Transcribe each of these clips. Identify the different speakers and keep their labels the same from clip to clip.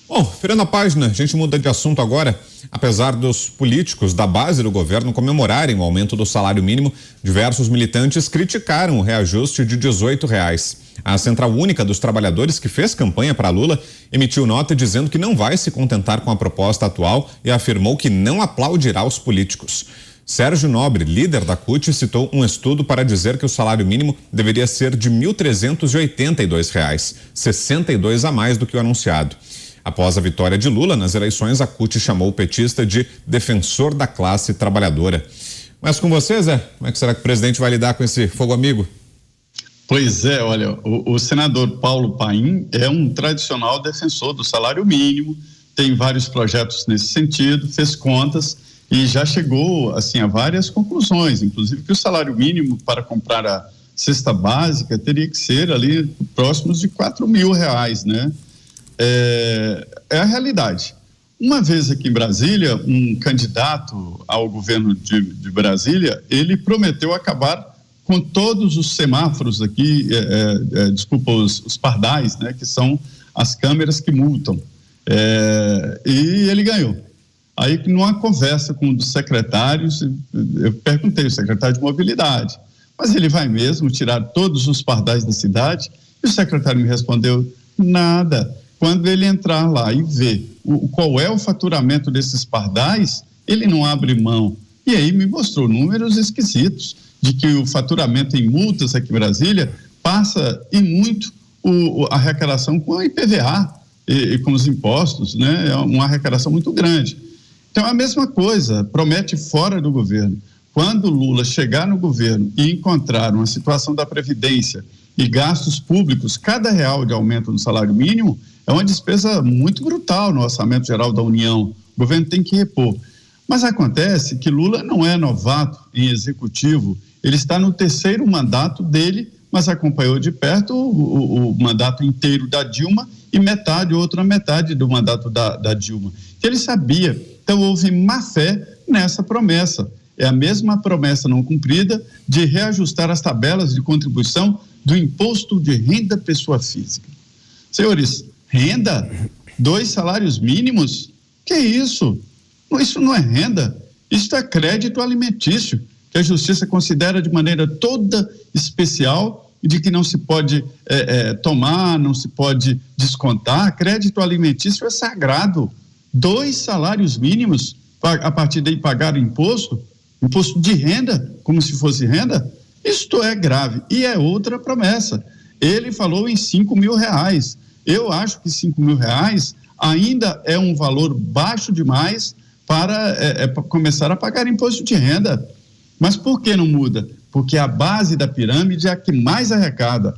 Speaker 1: Bom, virando a página, a gente muda de assunto agora. Apesar dos políticos da base do governo comemorarem o aumento do salário mínimo, diversos militantes criticaram o reajuste de R$18. A Central Única dos Trabalhadores, que fez campanha para Lula, emitiu nota dizendo que não vai se contentar com a proposta atual e afirmou que não aplaudirá os políticos. Sérgio Nobre, líder da CUT, citou um estudo para dizer que o salário mínimo deveria ser de R$1.382, 62 a mais do que o anunciado. Após a vitória de Lula nas eleições, a CUT chamou o petista de defensor da classe trabalhadora. Mas com você, Zé, como é que será que o presidente vai lidar com esse fogo amigo?
Speaker 2: Pois é, olha, o senador Paulo Paim é um tradicional defensor do salário mínimo, tem vários projetos nesse sentido, fez contas e já chegou assim a várias conclusões, inclusive que o salário mínimo para comprar a cesta básica teria que ser ali próximos de R$4.000, né? É a realidade. Uma vez aqui em Brasília, um candidato ao governo de Brasília, ele prometeu acabar com todos os semáforos aqui, desculpa, os pardais, né, que são as câmeras que multam. E ele ganhou. Aí, numa conversa com um dos secretários, eu perguntei ao secretário de mobilidade, mas ele vai mesmo tirar todos os pardais da cidade? E o secretário me respondeu, nada. Quando ele entrar lá e ver qual é o faturamento desses pardais, ele não abre mão. E aí me mostrou números esquisitos de que o faturamento em multas aqui em Brasília passa e muito a arrecadação com a IPVA e com os impostos, né? É uma arrecadação muito grande. Então, a mesma coisa, promete fora do governo. Quando Lula chegar no governo e encontrar uma situação da Previdência e gastos públicos, cada R$1 de aumento no salário mínimo é uma despesa muito brutal no orçamento geral da União. O governo tem que repor. Mas acontece que Lula não é novato em executivo, ele está no 3º mandato dele, mas acompanhou de perto o mandato inteiro da Dilma e outra metade do mandato da Dilma. Ele sabia, então houve má fé nessa promessa. É a mesma promessa não cumprida de reajustar as tabelas de contribuição do imposto de renda pessoa física. Senhores, renda? 2 salários mínimos? Que isso? Isso não é renda, isso é crédito alimentício, que a Justiça considera de maneira toda especial e de que não se pode tomar, não se pode descontar. Crédito alimentício é sagrado. 2 salários mínimos, a partir daí pagar imposto de renda, como se fosse renda, isto é grave. E é outra promessa. Ele falou em R$5.000. Eu acho que R$5.000 ainda é um valor baixo demais para começar a pagar imposto de renda. Mas por que não muda? Porque a base da pirâmide é a que mais arrecada.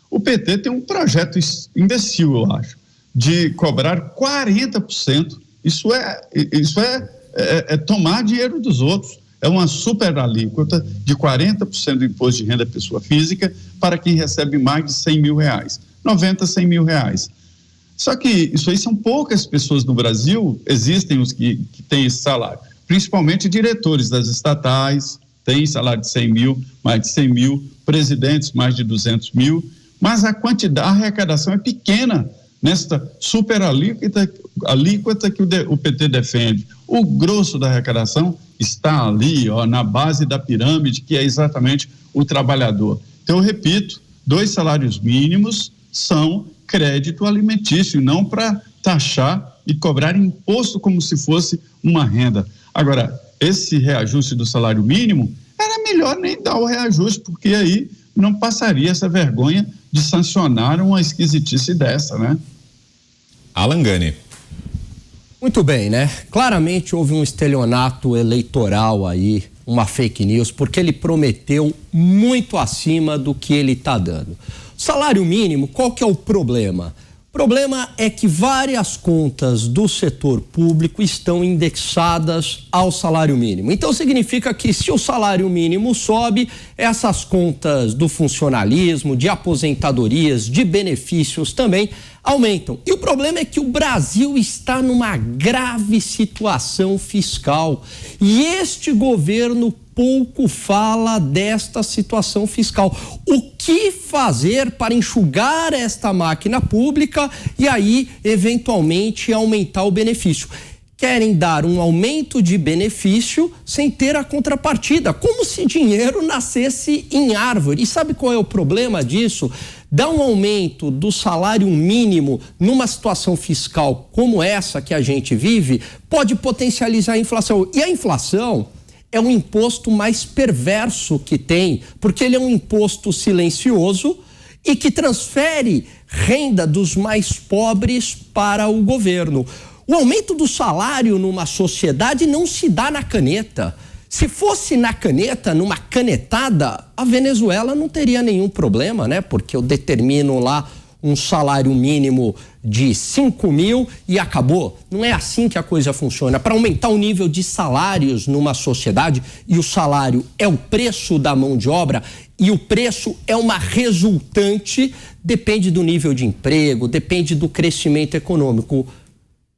Speaker 2: O PT tem um projeto imbecil, eu acho, de cobrar 40%. Isso é tomar dinheiro dos outros. É uma super alíquota de 40% do imposto de renda pessoa física para quem recebe mais de R$100.000, 90, R$100.000. Só que isso aí são poucas pessoas no Brasil, existem os que têm esse salário, principalmente diretores das estatais, têm salário de 100 mil, mais de 100 mil, presidentes mais de 200 mil, mas a arrecadação é pequena nesta super alíquota que o PT defende. O grosso da arrecadação está ali, na base da pirâmide, que é exatamente o trabalhador. Então, eu repito, 2 salários mínimos são crédito alimentício, não para taxar e cobrar imposto como se fosse uma renda. Agora, esse reajuste do salário mínimo, era melhor nem dar o reajuste, porque aí não passaria essa vergonha de sancionar uma esquisitice dessa, né?
Speaker 1: Alan Gani.
Speaker 3: Muito bem, né? Claramente houve um estelionato eleitoral aí, uma fake news, porque ele prometeu muito acima do que ele está dando. Salário mínimo, qual que é o problema? O problema é que várias contas do setor público estão indexadas ao salário mínimo. Então significa que se o salário mínimo sobe, essas contas do funcionalismo, de aposentadorias, de benefícios também aumentam. E o problema é que o Brasil está numa grave situação fiscal. E este governo pouco fala desta situação fiscal. O que fazer para enxugar esta máquina pública e aí, eventualmente, aumentar o benefício? Querem dar um aumento de benefício sem ter a contrapartida, como se dinheiro nascesse em árvore. E sabe qual é o problema disso? Dar um aumento do salário mínimo numa situação fiscal como essa que a gente vive pode potencializar a inflação. E a inflação é um imposto mais perverso que tem, porque ele é um imposto silencioso e que transfere renda dos mais pobres para o governo. O aumento do salário numa sociedade não se dá na caneta. Se fosse na caneta, numa canetada, a Venezuela não teria nenhum problema, né? Porque eu determino lá um salário mínimo de 5 mil e acabou. Não é assim que a coisa funciona. Para aumentar o nível de salários numa sociedade, e o salário é o preço da mão de obra, e o preço é uma resultante, depende do nível de emprego, depende do crescimento econômico.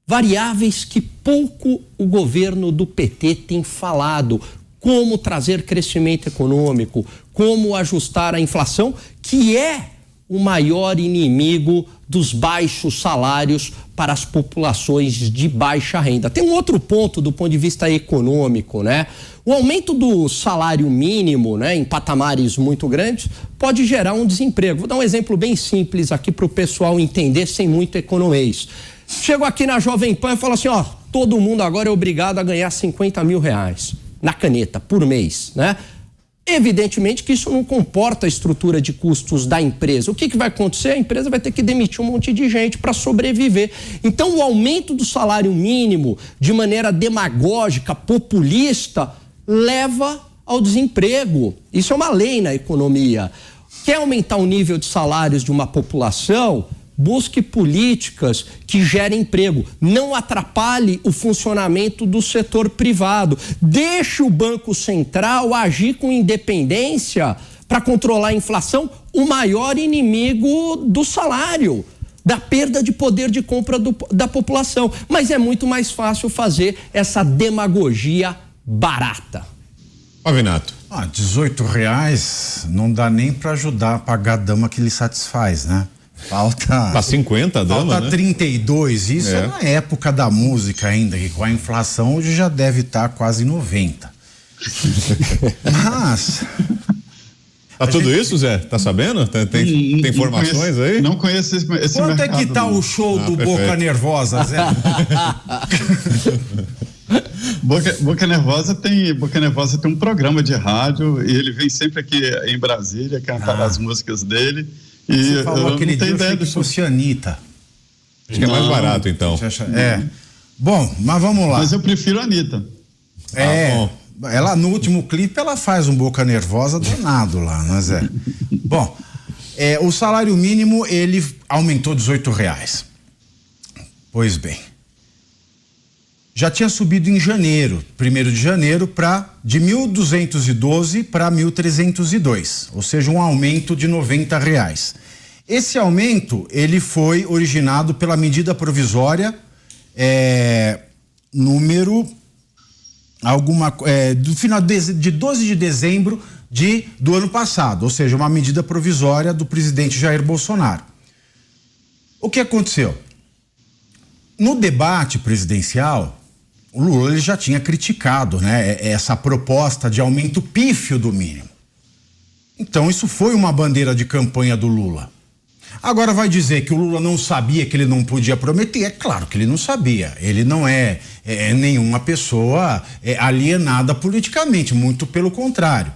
Speaker 3: Variáveis que pouco o governo do PT tem falado. Como trazer crescimento econômico, como ajustar a inflação, que é o maior inimigo dos baixos salários para as populações de baixa renda. Tem um outro ponto do ponto de vista econômico, né? O aumento do salário mínimo, né, em patamares muito grandes, pode gerar um desemprego. Vou dar um exemplo bem simples aqui para o pessoal entender sem muito economês. Chego aqui na Jovem Pan e falo assim, ó, todo mundo agora é obrigado a ganhar 50 mil reais na caneta por mês, né? Evidentemente que isso não comporta a estrutura de custos da empresa. O que vai acontecer? A empresa vai ter que demitir um monte de gente para sobreviver. Então, o aumento do salário mínimo de maneira demagógica, populista, leva ao desemprego. Isso é uma lei na economia. Quer aumentar o nível de salários de uma população? Busque políticas que gerem emprego. Não atrapalhe o funcionamento do setor privado. Deixe o Banco Central agir com independência para controlar a inflação, o maior inimigo do salário, da perda de poder de compra da população. Mas é muito mais fácil fazer essa demagogia barata.
Speaker 1: Pavinato.
Speaker 4: R$18 não dá nem para ajudar a pagar a dama que lhe satisfaz, né? Falta.
Speaker 1: Tá 50 a dama,
Speaker 4: falta
Speaker 1: né?
Speaker 4: 32. Isso é na época da música ainda, que com a inflação hoje já deve estar quase 90. Mas.
Speaker 1: Tá tudo isso, Zé? Tá sabendo? Tem informações aí?
Speaker 2: Não conheço esse
Speaker 4: Quanto
Speaker 2: mercado,
Speaker 4: é que tá o show do
Speaker 1: perfeito.
Speaker 4: Boca Nervosa, Zé?
Speaker 2: Boca Nervosa tem um programa de rádio e ele vem sempre aqui em Brasília cantar as músicas dele. E
Speaker 4: você falou aquele dia,
Speaker 2: ideia
Speaker 4: que fosse Anitta.
Speaker 1: Acho que é mais barato, então.
Speaker 4: É. Bom, mas vamos lá.
Speaker 2: Mas eu prefiro a Anitta.
Speaker 4: Bom. Ela, no último clipe, ela faz um Boca Nervosa danado lá, né, Zé? Bom, o salário mínimo, ele aumentou R$18. Pois bem. Já tinha subido em janeiro, 1º de janeiro, de 1.212 para 1.302, ou seja, um aumento de R$90. Esse aumento, ele foi originado pela medida provisória número do final de 12 de dezembro do ano passado, ou seja, uma medida provisória do presidente Jair Bolsonaro. O que aconteceu? No debate presidencial, o Lula ele já tinha criticado, né, essa proposta de aumento pífio do mínimo. Então isso foi uma bandeira de campanha do Lula. Agora vai dizer que o Lula não sabia que ele não podia prometer? É claro que ele não sabia. Ele não é nenhuma pessoa alienada politicamente, muito pelo contrário.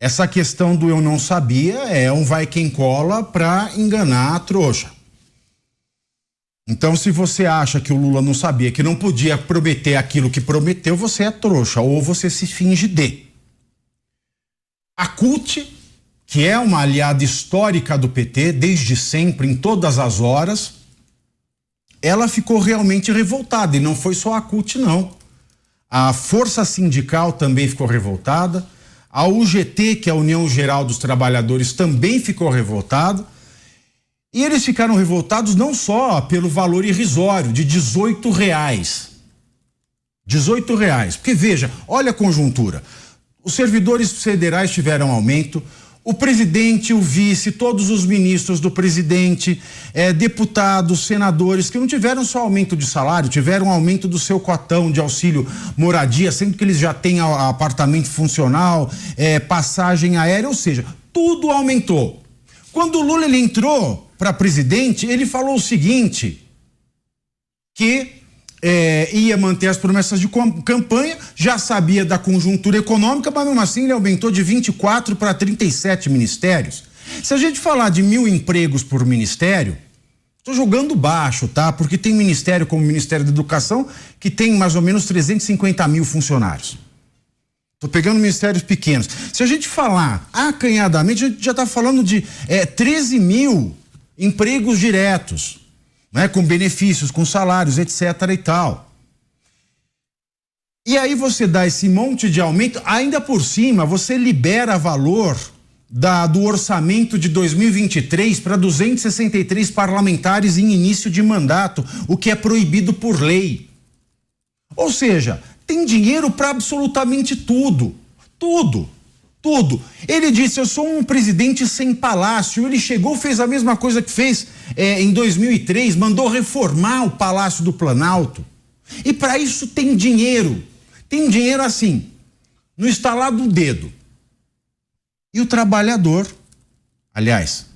Speaker 4: Essa questão do eu não sabia é um vai quem cola para enganar a trouxa. Então, se você acha que o Lula não sabia, que não podia prometer aquilo que prometeu, você é trouxa ou você se finge de. A CUT, que é uma aliada histórica do PT, desde sempre, em todas as horas, ela ficou realmente revoltada. E não foi só a CUT, não. A Força Sindical também ficou revoltada. A UGT, que é a União Geral dos Trabalhadores, também ficou revoltada. E eles ficaram revoltados não só pelo valor irrisório de R$18. R$18. Porque veja, olha a conjuntura. os servidores federais tiveram aumento, o presidente, o vice, todos os ministros do presidente, deputados, senadores, que não tiveram só aumento de salário, tiveram aumento do seu cotão de auxílio moradia, sendo que eles já têm apartamento funcional, passagem aérea, ou seja, tudo aumentou. Quando o Lula ele entrou para presidente, ele falou o seguinte, que ia manter as promessas de campanha, já sabia da conjuntura econômica, mas mesmo assim ele aumentou de 24 para 37 ministérios. Se a gente falar de 1.000 empregos por ministério, estou jogando baixo, tá? Porque tem ministério como o Ministério da Educação que tem mais ou menos 350 mil funcionários. Estou pegando ministérios pequenos. Se a gente falar acanhadamente, a gente já está falando de 13 mil empregos diretos, né, com benefícios, com salários, etc. e tal. E aí você dá esse monte de aumento, ainda por cima você libera valor do orçamento de 2023 para 263 parlamentares em início de mandato, o que é proibido por lei. Ou seja, tem dinheiro para absolutamente tudo. Tudo. Ele disse, eu sou um presidente sem palácio. Ele chegou, fez a mesma coisa que fez em 2003, mandou reformar o Palácio do Planalto. E para isso tem dinheiro. Tem dinheiro assim, no estalar do dedo. E o trabalhador, aliás,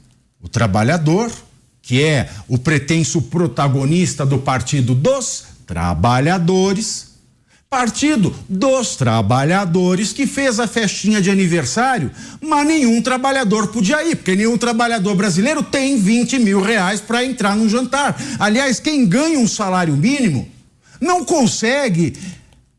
Speaker 4: o trabalhador, que é o pretenso protagonista do Partido dos Trabalhadores, Partido dos Trabalhadores, que fez a festinha de aniversário, mas nenhum trabalhador podia ir, porque nenhum trabalhador brasileiro tem 20 mil reais para entrar num jantar. Aliás, quem ganha um salário mínimo não consegue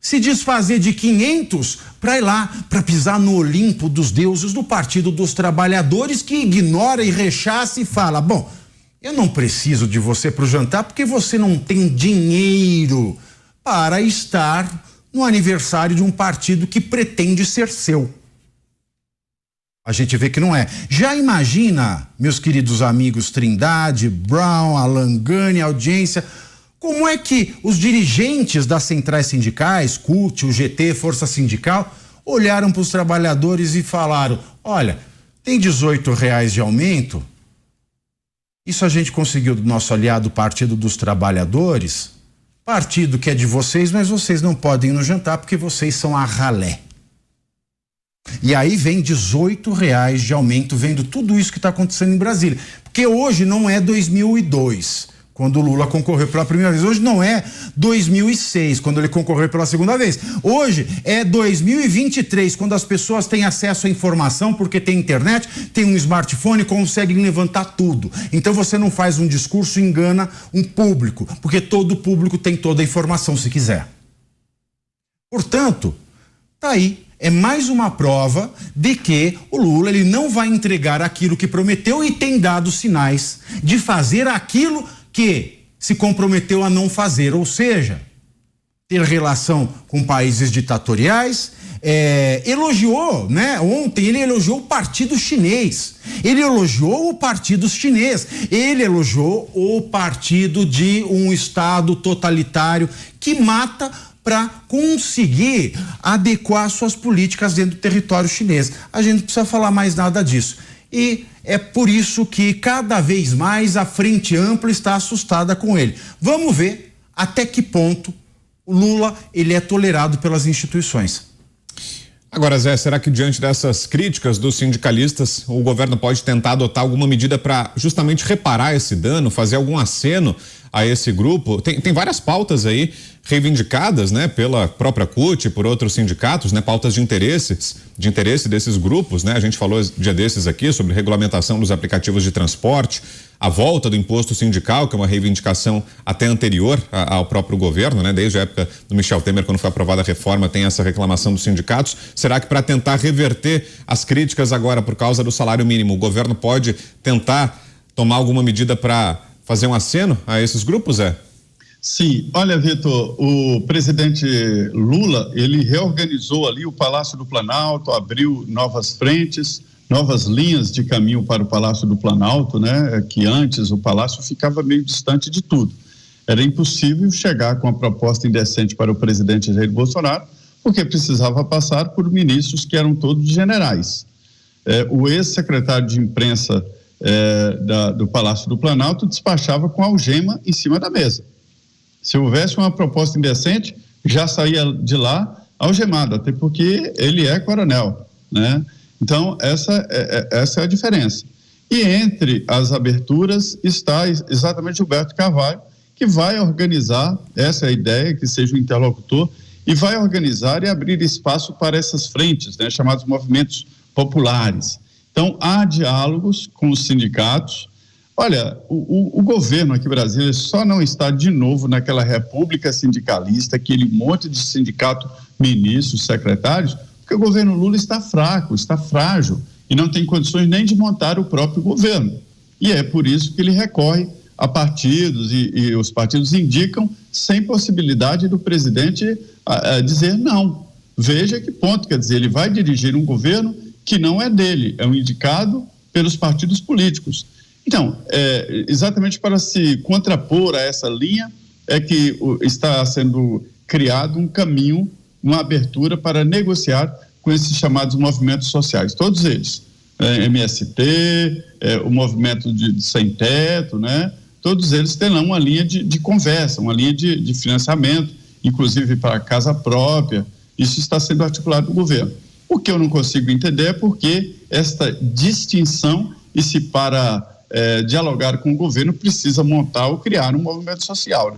Speaker 4: se desfazer de 500 para ir lá, para pisar no Olimpo dos deuses do Partido dos Trabalhadores, que ignora e rechaça e fala, bom, eu não preciso de você para o jantar porque você não tem dinheiro para estar no aniversário de um partido que pretende ser seu. A gente vê que não é. Já imagina, meus queridos amigos Trindade, Brown, Alan Gani, audiência, como é que os dirigentes das centrais sindicais, CUT, UGT, Força Sindical, olharam para os trabalhadores e falaram, olha, tem R$18 de aumento, isso a gente conseguiu do nosso aliado Partido dos Trabalhadores, partido que é de vocês, mas vocês não podem ir no jantar porque vocês são a ralé. E aí vem R$18 de aumento, vendo tudo isso que está acontecendo em Brasília. Porque hoje não é 2002, quando o Lula concorreu pela primeira vez. Hoje não é 2006, quando ele concorreu pela segunda vez. Hoje é 2023, quando as pessoas têm acesso à informação, porque tem internet, tem um smartphone, conseguem levantar tudo. Então você não faz um discurso e engana um público, porque todo público tem toda a informação se quiser. Portanto, tá aí. É mais uma prova de que o Lula ele não vai entregar aquilo que prometeu e tem dado sinais de fazer aquilo que se comprometeu a não fazer, ou seja, ter relação com países ditatoriais. Elogiou, né? Ontem ele elogiou o partido chinês, ele elogiou o partido chinês, ele elogiou o partido de um estado totalitário que mata para conseguir adequar suas políticas dentro do território chinês. A gente não precisa falar mais nada disso. E é por isso que cada vez mais a Frente Ampla está assustada com ele. Vamos ver até que ponto o Lula ele é tolerado pelas instituições.
Speaker 1: Agora, Zé, será que diante dessas críticas dos sindicalistas, o governo pode tentar adotar alguma medida para justamente reparar esse dano, fazer algum aceno a esse grupo? Tem várias pautas aí reivindicadas, né, pela própria CUT, por outros sindicatos, né, pautas de interesse desses grupos, né? A gente falou dia desses aqui sobre regulamentação dos aplicativos de transporte, a volta do imposto sindical, que é uma reivindicação até anterior ao próprio governo, né? Desde a época do Michel Temer, quando foi aprovada a reforma, tem essa reclamação dos sindicatos. Será que para tentar reverter as críticas agora por causa do salário mínimo, o governo pode tentar tomar alguma medida para fazer um aceno a esses grupos, Zé?
Speaker 2: Sim, olha, Vitor, o presidente Lula, ele reorganizou ali o Palácio do Planalto, abriu novas frentes, novas linhas de caminho para o Palácio do Planalto, né? Que antes o Palácio ficava meio distante de tudo. Era impossível chegar com a proposta indecente para o presidente Jair Bolsonaro, porque precisava passar por ministros que eram todos generais. O ex-secretário de imprensa do Palácio do Planalto despachava com a algema em cima da mesa. Se houvesse uma proposta indecente, já saía de lá algemado, até porque ele é coronel, né? Então, essa é a diferença. E entre as aberturas está exatamente Gilberto Carvalho, que vai organizar, essa é a ideia, que seja o interlocutor, e vai organizar e abrir espaço para essas frentes, né, chamados movimentos populares. Então, há diálogos com os sindicatos. Olha, o governo aqui brasileiro só não está de novo naquela república sindicalista, aquele monte de sindicato, ministros, secretários, porque o governo Lula está fraco, está frágil e não tem condições nem de montar o próprio governo. E é por isso que ele recorre a partidos e os partidos indicam sem possibilidade do presidente dizer não. Veja que ponto, quer dizer, ele vai dirigir um governo que não é dele, é um indicado pelos partidos políticos. Então, exatamente para se contrapor a essa linha é que está sendo criado um caminho, uma abertura para negociar com esses chamados movimentos sociais, todos eles, MST, o movimento de sem teto, né? Todos eles terão uma linha de conversa, uma linha de financiamento, inclusive para casa própria. Isso está sendo articulado no governo. O que eu não consigo entender é porque esta distinção, e se para dialogar com o governo precisa montar ou criar um movimento social, né?